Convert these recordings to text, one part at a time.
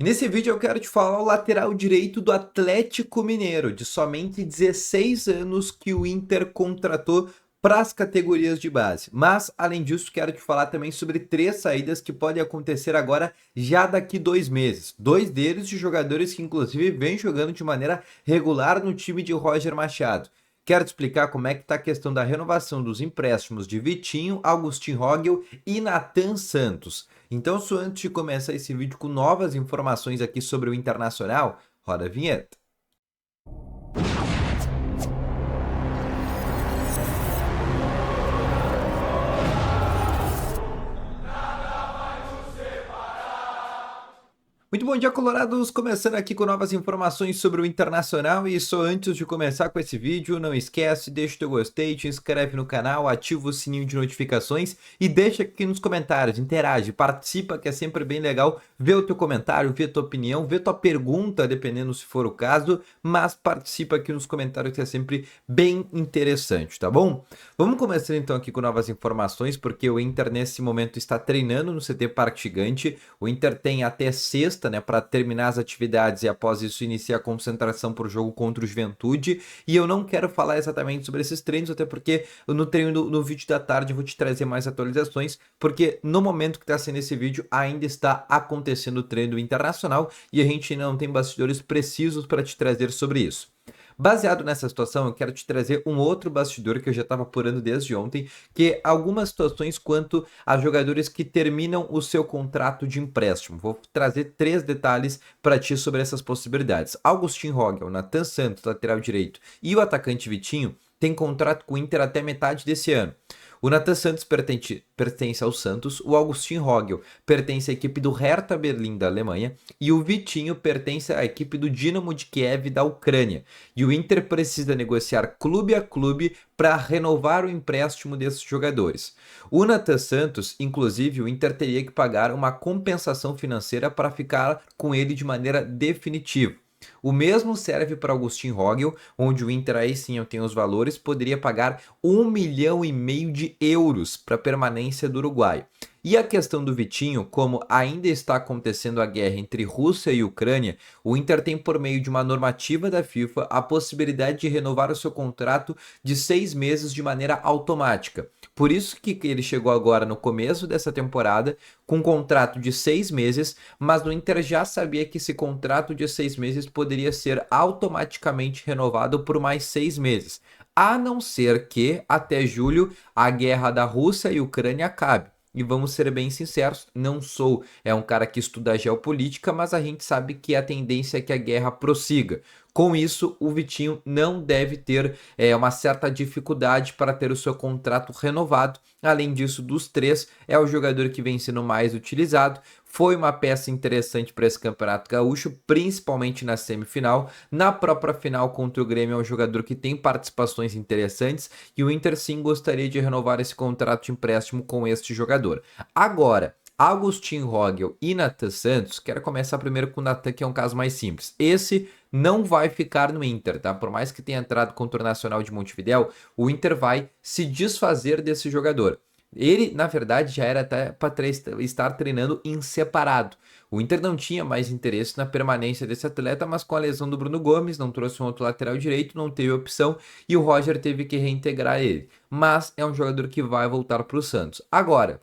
E nesse vídeo eu quero te falar o lateral direito do Atlético Mineiro, de somente 16 anos que o Inter contratou para as categorias de base. Mas, além disso, quero te falar também sobre 3 saídas que podem acontecer agora, já daqui 2 meses. 2 deles de jogadores que, inclusive, vêm jogando de maneira regular no time de Roger Machado. Quero te explicar como é que está a questão da renovação dos empréstimos de Vitinho, Augustin Rogel e Nathan Santos. Então, só antes de começar esse vídeo com novas informações aqui sobre o Internacional, roda a vinheta. Muito bom dia, colorados! Começando aqui com novas informações sobre o Internacional e só antes de começar com esse vídeo, não esquece, deixa o teu gostei, te inscreve no canal, ativa o sininho de notificações e deixa aqui nos comentários, interage, participa, que é sempre bem legal ver o teu comentário, ver tua opinião, ver tua pergunta, dependendo se for o caso, mas participa aqui nos comentários que é sempre bem interessante, tá bom? Vamos começar então aqui com novas informações, porque o Inter nesse momento está treinando no CT Parque Gigante. O Inter tem até sexta, né, para terminar as atividades e após isso iniciar a concentração para o jogo contra o Juventude. E eu não quero falar exatamente sobre esses treinos, até porque no treino no vídeo da tarde eu vou te trazer mais atualizações, porque no momento que está sendo esse vídeo ainda está acontecendo o treino internacional e a gente ainda não tem bastidores precisos para te trazer sobre isso. Baseado nessa situação, eu quero te trazer um outro bastidor que eu já estava apurando desde ontem, que é algumas situações quanto a jogadores que terminam o seu contrato de empréstimo. Vou trazer 3 detalhes para ti sobre essas possibilidades. Augustin Rogel, Nathan Santos, lateral direito, e o atacante Vitinho têm contrato com o Inter até metade desse ano. O Nathan Santos pertence ao Santos, o Augustin Rogel pertence à equipe do Hertha Berlim da Alemanha e o Vitinho pertence à equipe do Dinamo de Kiev da Ucrânia. E o Inter precisa negociar clube a clube para renovar o empréstimo desses jogadores. O Nathan Santos, inclusive, o Inter teria que pagar uma compensação financeira para ficar com ele de maneira definitiva. O mesmo serve para Augustin Rogel, onde o Inter, aí sim eu tenho os valores, poderia pagar 1,5 milhão de euros para a permanência do uruguaio. E a questão do Vitinho, como ainda está acontecendo a guerra entre Rússia e Ucrânia, o Inter tem, por meio de uma normativa da FIFA, a possibilidade de renovar o seu contrato de 6 meses de maneira automática. Por isso que ele chegou agora no começo dessa temporada com um contrato de 6 meses, mas o Inter já sabia que esse contrato de 6 meses poderia ser automaticamente renovado por mais 6 meses, a não ser que até julho a guerra da Rússia e Ucrânia acabe. E vamos ser bem sinceros, não sou um cara que estuda geopolítica, mas a gente sabe que a tendência é que a guerra prossiga. Com isso, o Vitinho não deve ter uma certa dificuldade para ter o seu contrato renovado. Além disso, dos três, é o jogador que vem sendo mais utilizado. Foi uma peça interessante para esse Campeonato Gaúcho, principalmente na semifinal. Na própria final contra o Grêmio, é um jogador que tem participações interessantes e o Inter sim gostaria de renovar esse contrato de empréstimo com este jogador. Agora, Augustin Rogel e Nathan Santos, quero começar primeiro com o Nathan, que é um caso mais simples. Esse não vai ficar no Inter, tá? Por mais que tenha entrado contra o Nacional de Montevidéu, o Inter vai se desfazer desse jogador. Ele, na verdade, já era até para estar treinando em separado. O Inter não tinha mais interesse na permanência desse atleta, mas com a lesão do Bruno Gomes, não trouxe um outro lateral direito, não teve opção e o Roger teve que reintegrar ele. Mas é um jogador que vai voltar para o Santos. Agora,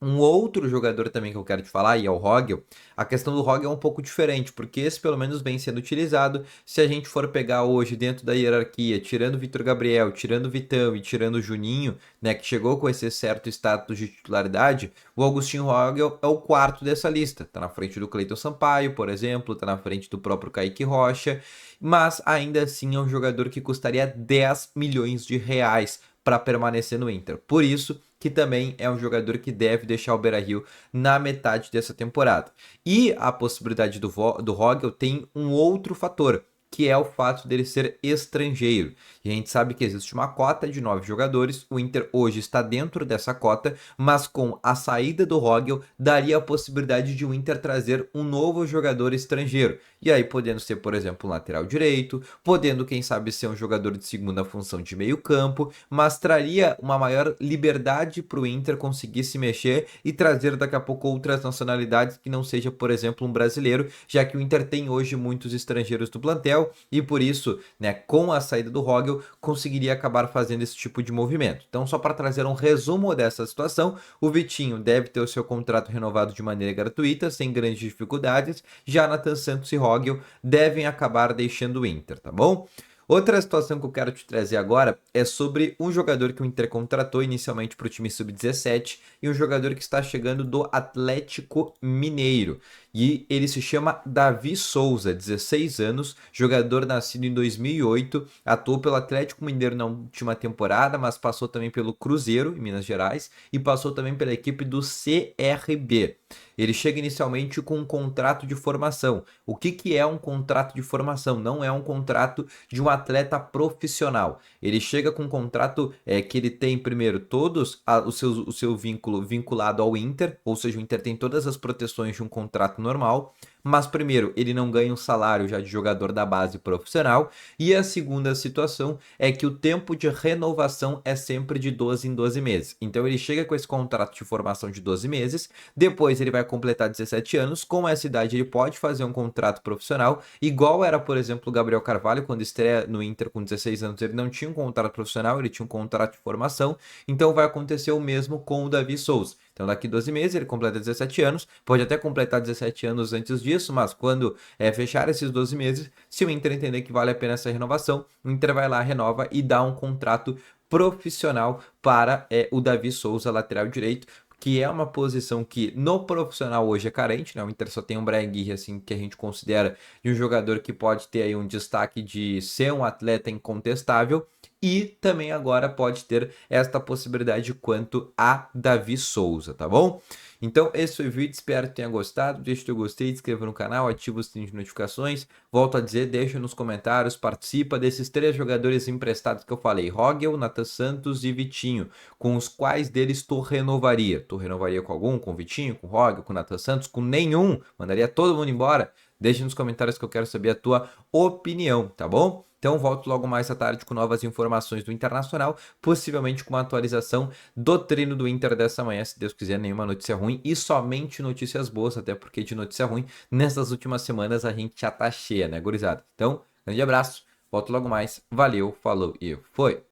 um outro jogador também que eu quero te falar, e é o Rogel. A questão do Rogel é um pouco diferente, porque esse pelo menos vem sendo utilizado. Se a gente for pegar hoje dentro da hierarquia, tirando o Vitor Gabriel, tirando o Vitão e tirando o Juninho, né, que chegou com esse certo status de titularidade, o Augustin Rogel é o quarto dessa lista. Tá na frente do Cleiton Sampaio, por exemplo, tá na frente do próprio Kaique Rocha, mas ainda assim é um jogador que custaria 10 milhões de reais para permanecer no Inter. Por isso que também é um jogador que deve deixar o Beira-Rio na metade dessa temporada. E a possibilidade do Rogel tem um outro fator, que é o fato dele ser estrangeiro. E a gente sabe que existe uma cota de 9 jogadores, o Inter hoje está dentro dessa cota, mas com a saída do Rogel, daria a possibilidade de o Inter trazer um novo jogador estrangeiro. E aí podendo ser, por exemplo, um lateral direito, podendo, quem sabe, ser um jogador de segunda função de meio campo, mas traria uma maior liberdade para o Inter conseguir se mexer e trazer daqui a pouco outras nacionalidades que não seja, por exemplo, um brasileiro, já que o Inter tem hoje muitos estrangeiros no plantel e por isso, né, com a saída do Rogel, conseguiria acabar fazendo esse tipo de movimento. Então, só para trazer um resumo dessa situação, o Vitinho deve ter o seu contrato renovado de maneira gratuita, sem grandes dificuldades, já Nathan Santos e Rogel devem acabar deixando o Inter, tá bom? Outra situação que eu quero te trazer agora é sobre um jogador que o Inter contratou inicialmente para o time sub-17 e um jogador que está chegando do Atlético Mineiro. E ele se chama Davi Souza, 16 anos, jogador nascido em 2008, atuou pelo Atlético Mineiro na última temporada, mas passou também pelo Cruzeiro, em Minas Gerais, e passou também pela equipe do CRB. Ele chega inicialmente com um contrato de formação. O que é um contrato de formação? Não é um contrato de um atleta profissional. Ele chega com um contrato que ele tem, primeiro, todos o seu vínculo vinculado ao Inter, ou seja, o Inter tem todas as proteções de um contrato normal, mas primeiro, ele não ganha um salário já de jogador da base profissional, e a segunda situação é que o tempo de renovação é sempre de 12 em 12 meses. Então ele chega com esse contrato de formação de 12 meses, depois ele vai completar 17 anos, com essa idade ele pode fazer um contrato profissional, igual era, por exemplo, o Gabriel Carvalho, quando estreia no Inter com 16 anos, ele não tinha um contrato profissional, ele tinha um contrato de formação, então vai acontecer o mesmo com o Davi Souza. Então daqui 12 meses ele completa 17 anos, pode até completar 17 anos antes disso, mas quando fechar esses 12 meses, se o Inter entender que vale a pena essa renovação, o Inter vai lá, renova e dá um contrato profissional para o Davi Souza, lateral direito, que é uma posição que no profissional hoje é carente, né? O Inter só tem um Brian Aguirre, assim, que a gente considera de um jogador que pode ter aí um destaque de ser um atleta incontestável, e também agora pode ter esta possibilidade quanto a Davi Souza, tá bom? Então esse foi o vídeo, espero que tenha gostado, deixa o teu gostei, se inscreva no canal, ativa o sininho de notificações, volto a dizer, deixa nos comentários, participa desses 3 jogadores emprestados que eu falei, Rogel, Nathan Santos e Vitinho, com os quais deles tu renovaria? Tu renovaria com algum? Com o Vitinho, com o Rogel, com o Nathan Santos? Com nenhum? Mandaria todo mundo embora? Deixa nos comentários que eu quero saber a tua opinião, tá bom? Então volto logo mais à tarde com novas informações do Internacional, possivelmente com uma atualização do treino do Inter dessa manhã, se Deus quiser, nenhuma notícia ruim e somente notícias boas, até porque de notícia ruim, nessas últimas semanas a gente já tá cheia, né, gurizada? Então, grande abraço, volto logo mais, valeu, falou e foi!